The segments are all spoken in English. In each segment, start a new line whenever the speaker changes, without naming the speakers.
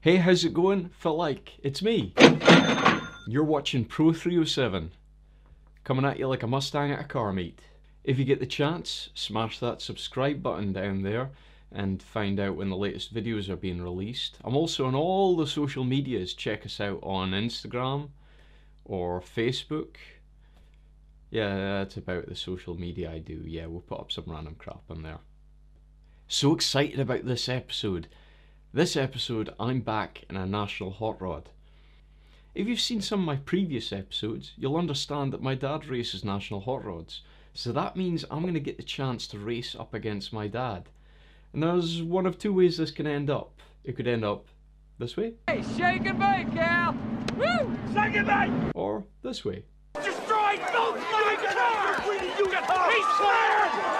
Hey, how's it going? Felt like it's me. You're watching Pro307, coming at you like a Mustang at a car meet. If you get the chance, smash that subscribe button down there and find out when the latest videos are being released. I'm also on all the social medias. Check us out on Instagram or Facebook. Yeah, that's about the social media I do. Yeah, we'll put up some random crap on there. So excited about this episode. This episode, I'm back in a National Hotrod. If you've seen some of my previous episodes, you'll understand that my dad races National Hotrods. So that means I'm going to get the chance to race up against my dad. And there's one of two ways this can end up. It could end up this way.
Hey, shake and bake, Cal! Woo! Shake and bake!
Or this way.
Destroy both my cars! You get fired!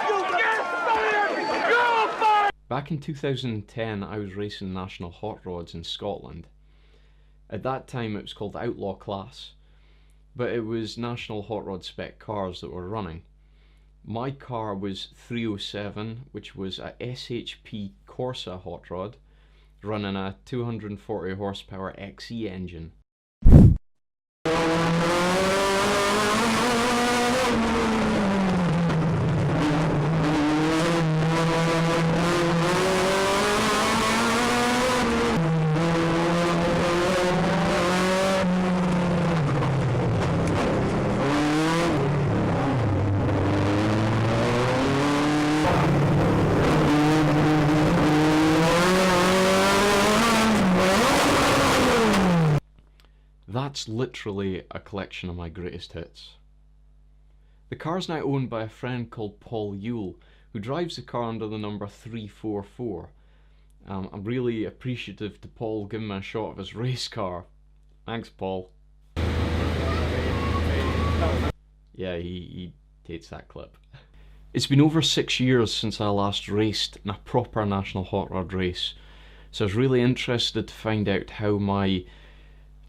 You get fired! You're fired!
Back in 2010, I was racing National Hotrods in Scotland. At that time, it was called Outlaw Class, but it was National Hotrod spec cars that were running. My car was 307, which was a SHP Corsa hot rod, running a 240 horsepower XE engine. That's literally a collection of my greatest hits. The car's now owned by a friend called Paul Yule, who drives the car under the number 344. I'm really appreciative to Paul giving me a shot of his race car. Thanks, Paul. Yeah, he hates that clip. It's been over 6 years since I last raced in a proper National Hotrod race, so I was really interested to find out how my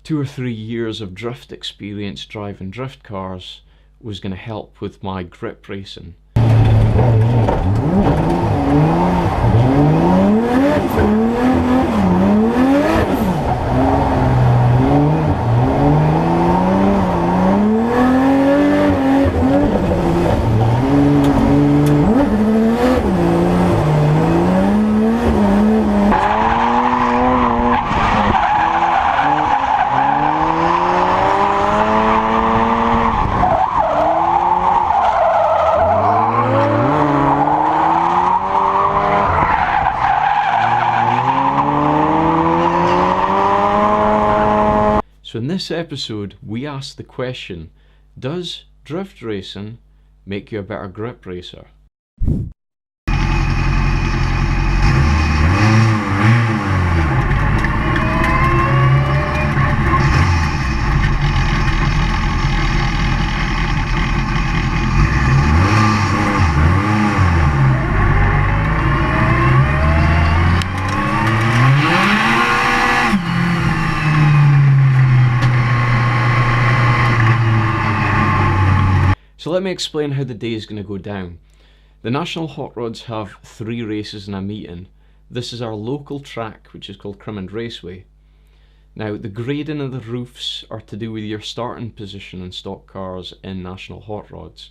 2 or 3 years of drift experience driving drift cars was going to help with my grip racing. So in this episode, we ask the question, does drift racing make you a better grip racer? So let me explain how the day is going to go down. The National Hotrods have 3 races and a meeting. This is our local track, which is called Crimond Raceway. Now, the grading of the roofs are to do with your starting position in stock cars in National Hotrods.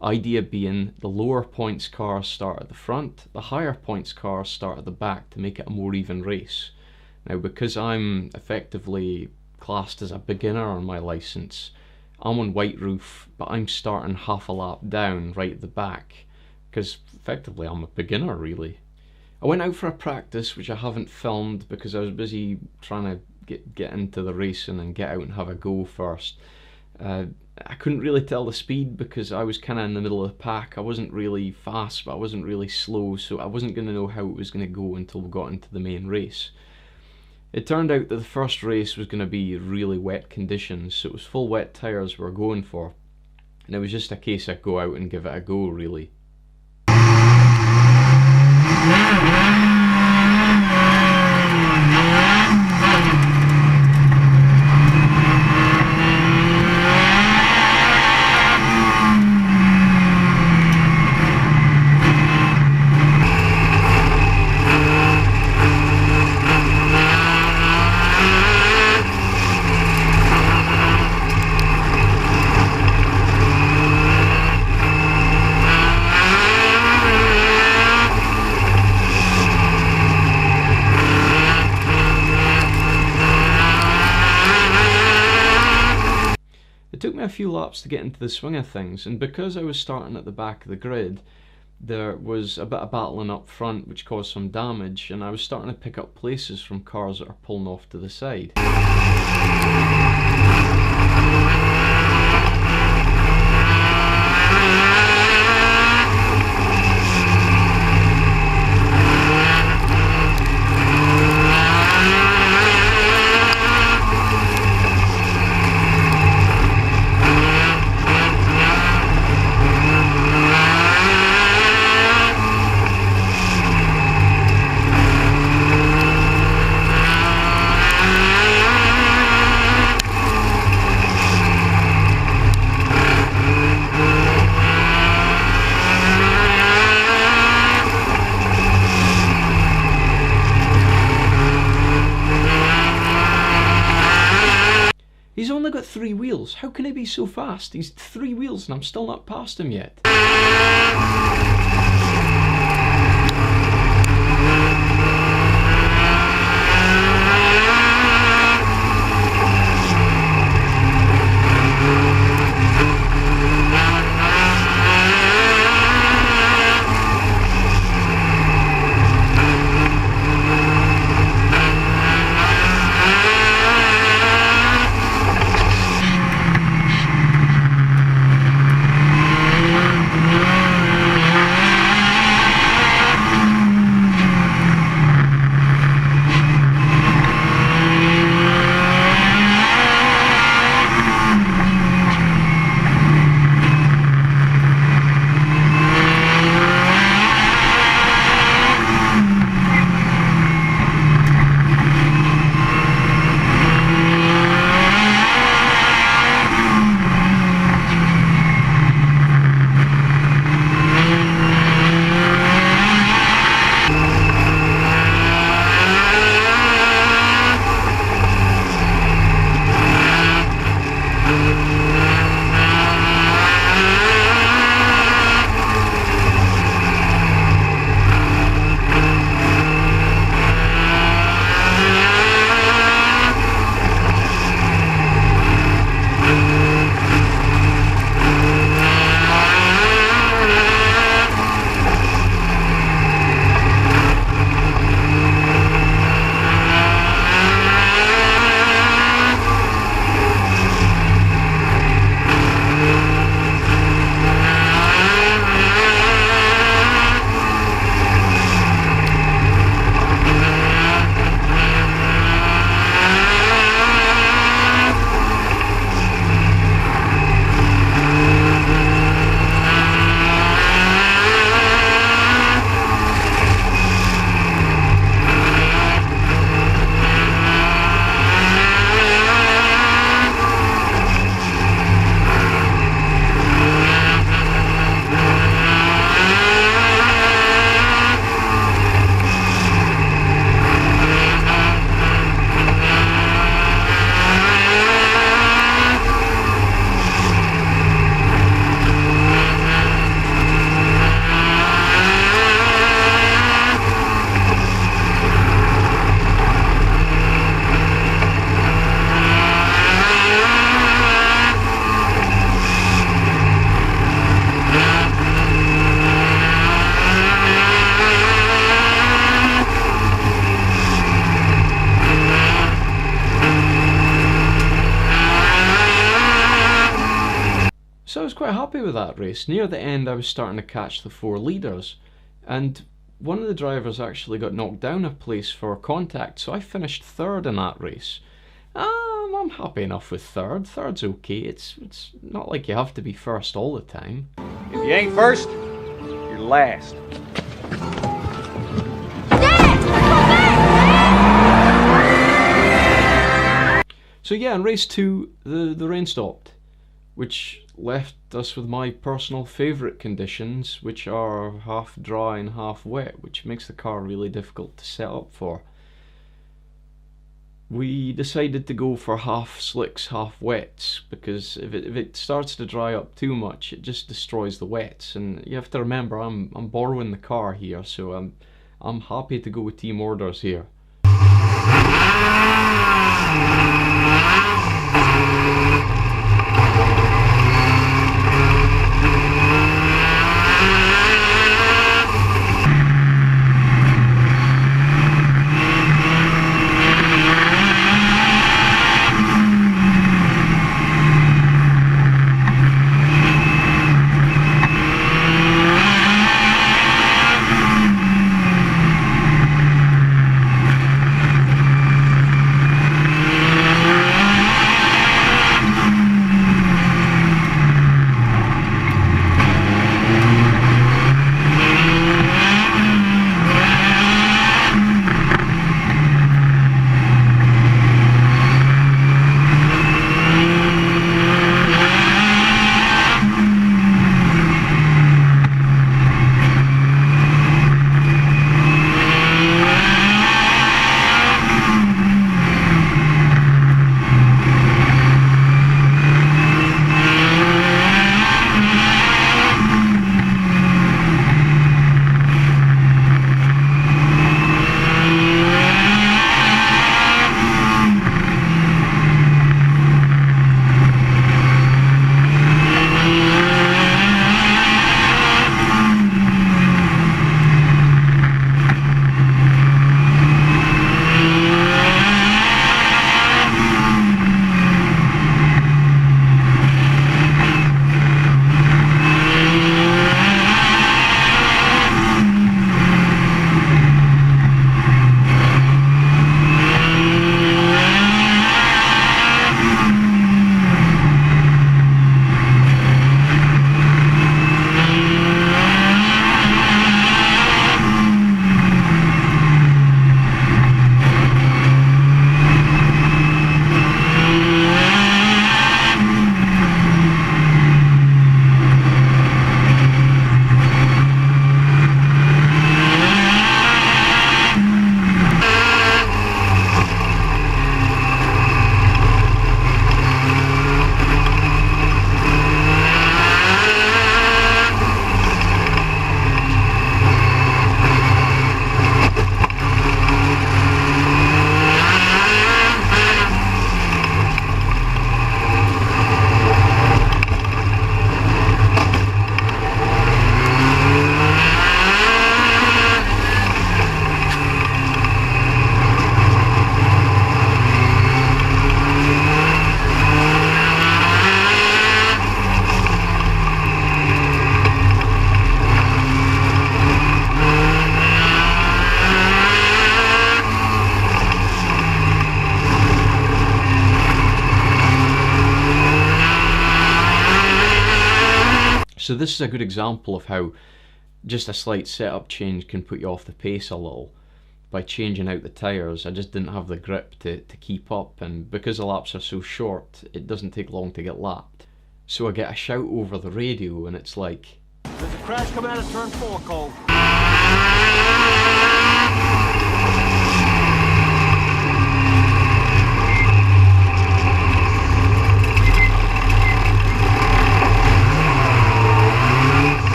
Idea being the lower points cars start at the front, the higher points cars start at the back to make it a more even race. Now, because I'm effectively classed as a beginner on my licence, I'm on white roof, but I'm starting half a lap down right at the back, because effectively I'm a beginner really. I went out for a practice which I haven't filmed because I was busy trying to get into the racing and get out and have a go first. I couldn't really tell the speed because I was kind of in the middle of the pack. I wasn't really fast, but I wasn't really slow, so I wasn't going to know how it was going to go until we got into the main race. It turned out that the first race was going to be really wet conditions, so it was full wet tyres we were going for. And it was just a case of go out and give it a go, really. took me a few laps to get into the swing of things, and because I was starting at the back of the grid, there was a bit of battling up front which caused some damage, and I was starting to pick up places from cars that are pulling off to the side. He's only got 3 wheels. How can he be so fast? He's 3 wheels and I'm still not past him yet. So I was quite happy with that race. Near the end I was starting to catch the 4 leaders, and one of the drivers actually got knocked down a place for contact, so I finished 3rd in that race. I'm happy enough with 3rd. 3rd's okay. It's not like you have to be 1st all the time.
If you ain't 1st, you're last.
So yeah, in race 2, the rain stopped, which left us with my personal favourite conditions, which are half dry and half wet, which makes the car really difficult to set up for. We decided to go for half slicks, half wets, because if it starts to dry up too much, it just destroys the wets. And you have to remember, I'm borrowing the car here, so I'm happy to go with team orders here. So this is a good example of how just a slight setup change can put you off the pace a little. By changing out the tyres, I just didn't have the grip to keep up, and because the laps are so short, it doesn't take long to get lapped. So I get a shout over the radio and it's like,
There's a crash coming out of turn 4, Cole.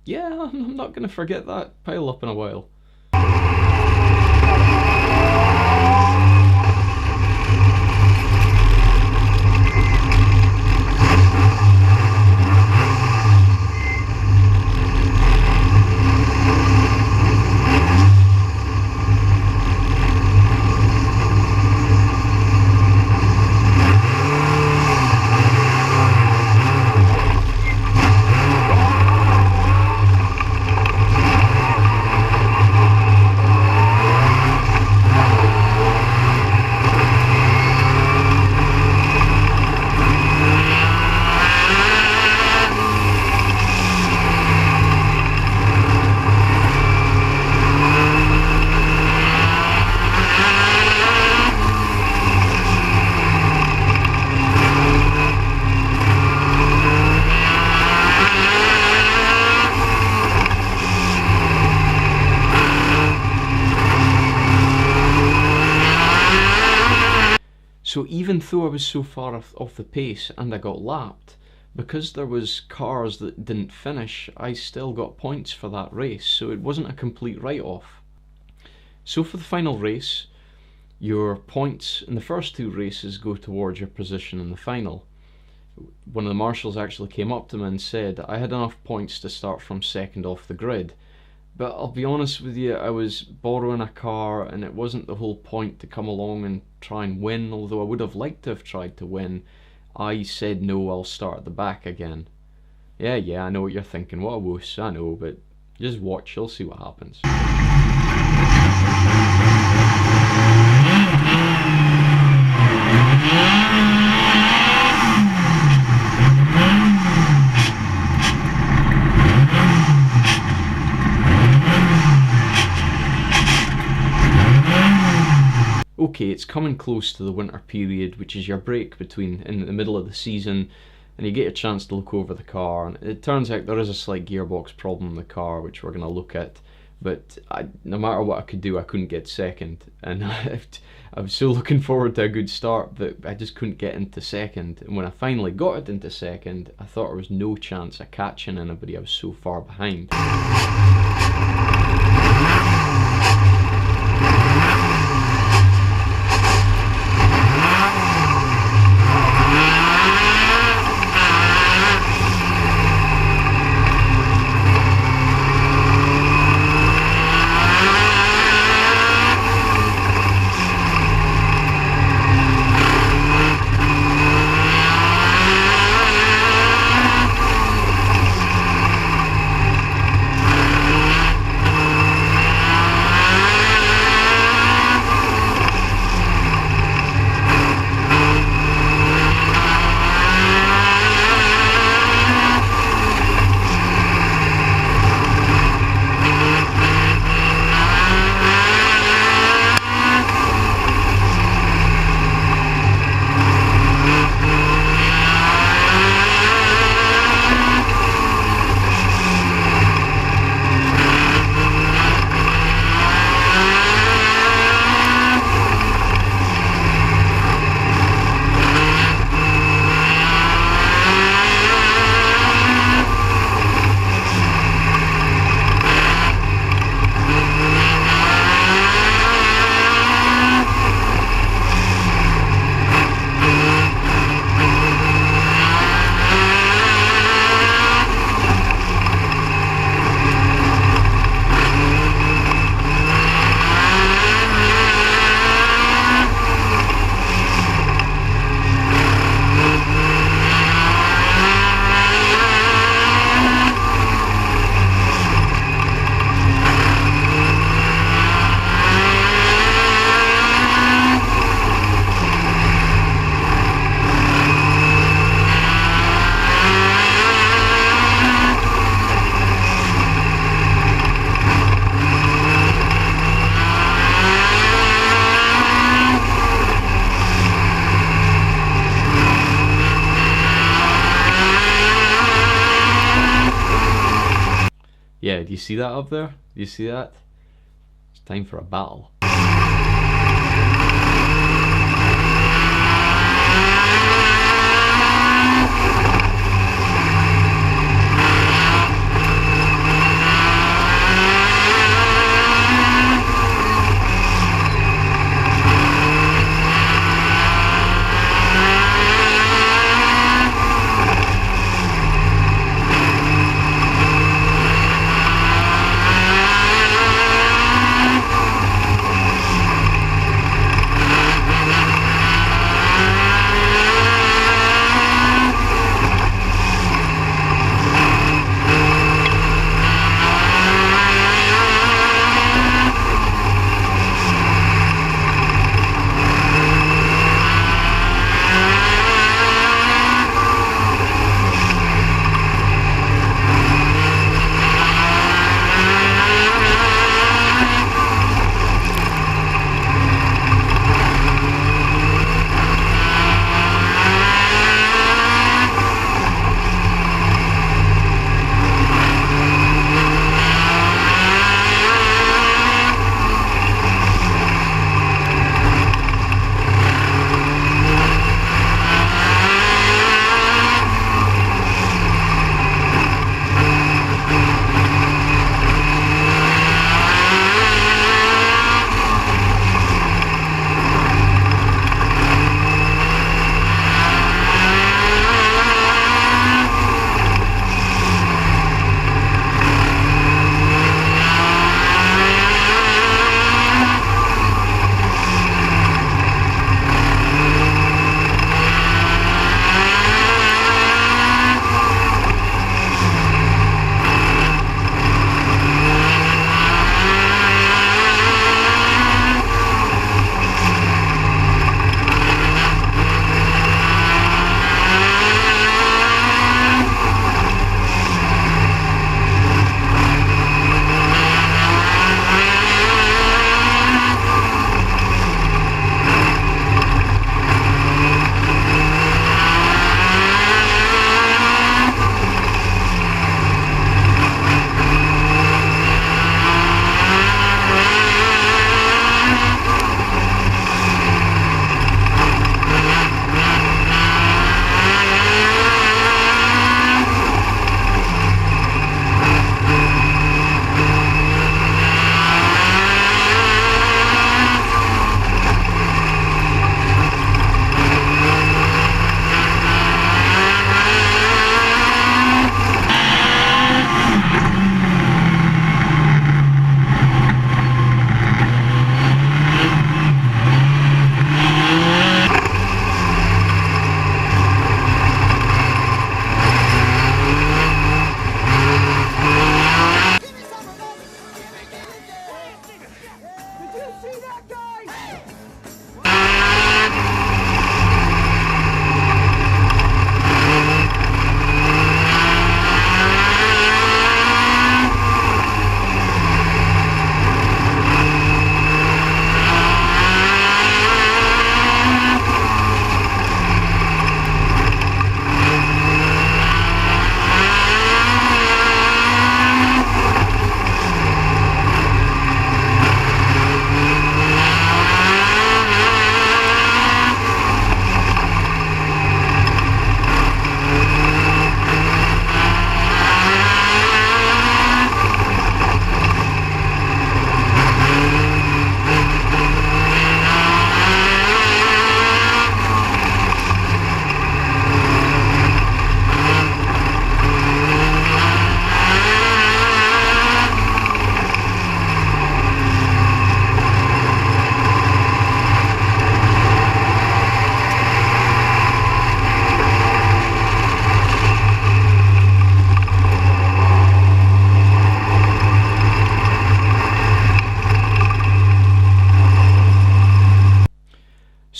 yeah, I'm not going to forget that pile up in a while. So even though I was so far off the pace and I got lapped, because there was cars that didn't finish, I still got points for that race, so it wasn't a complete write-off. So for the final race, your points in the first two races go towards your position in the final. One of the marshals actually came up to me and said I had enough points to start from second off the grid. But I'll be honest with you, I was borrowing a car and it wasn't the whole point to come along and try and win, although I would have liked to have tried to win. I said no, I'll start at the back again. Yeah, I know what you're thinking, what a wuss, I know, but just watch, you'll see what happens. Okay, it's coming close to the winter period, which is your break between in the middle of the season, and you get a chance to look over the car, and it turns out there is a slight gearbox problem in the car, which we're going to look at, but no matter what I could do, I couldn't get second, and I was so looking forward to a good start, but I just couldn't get into second, and when I finally got it into second, I thought there was no chance of catching anybody, I was so far behind. Yeah, do you see that up there? Do you see that? It's time for a battle.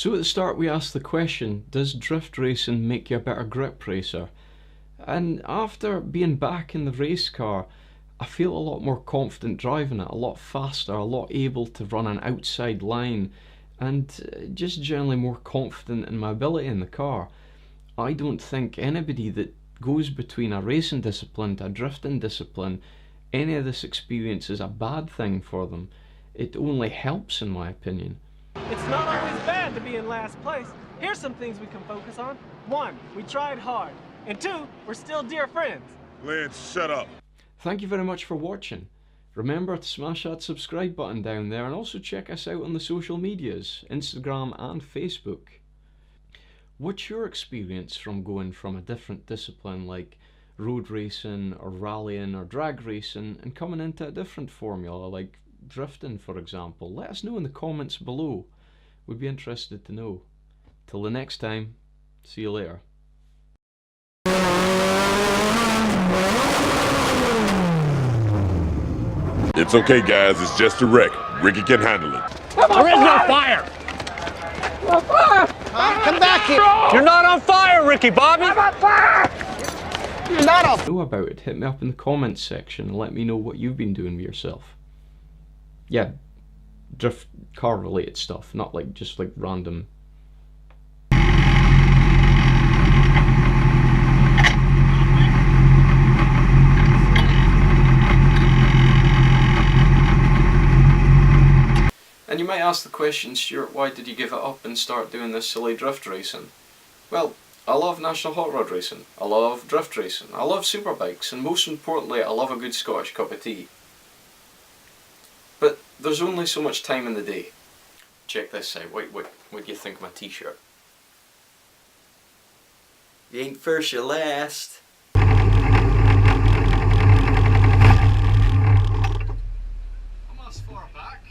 So at the start we asked the question, does drift racing make you a better grip racer? And after being back in the race car, I feel a lot more confident driving it, a lot faster, a lot able to run an outside line, and just generally more confident in my ability in the car. I don't think anybody that goes between a racing discipline to a drifting discipline any of this experience is a bad thing for them. It only helps, in my opinion.
It's not always bad to be in last place. Here's some things we can focus on. 1, we tried hard. And 2, we're still dear friends.
Lance, shut up.
Thank you very much for watching. Remember to smash that subscribe button down there, and also check us out on the social medias, Instagram and Facebook. What's your experience from going from a different discipline like road racing or rallying or drag racing and coming into a different formula like drifting, for example? Let us know in the comments below. We'd be interested to know. Till the next time, see you later.
It's okay, guys. It's just a wreck. Ricky can handle it.
There is no fire!
Come back here!
You're not on fire, Ricky Bobby!
I'm on fire! You're not on
Know about it, hit me up in the comments section and let me know what you've been doing with yourself. Yeah, drift car related stuff, not like just like random. And you might ask the question, Stuart, why did you give it up and start doing this silly drift racing? Well, I love National Hotrod racing, I love drift racing, I love superbikes, and most importantly I love a good Scottish cup of tea. But there's only so much time in the day. Check this out, what do you think of my t-shirt? You ain't first, you're last. I'm as far back.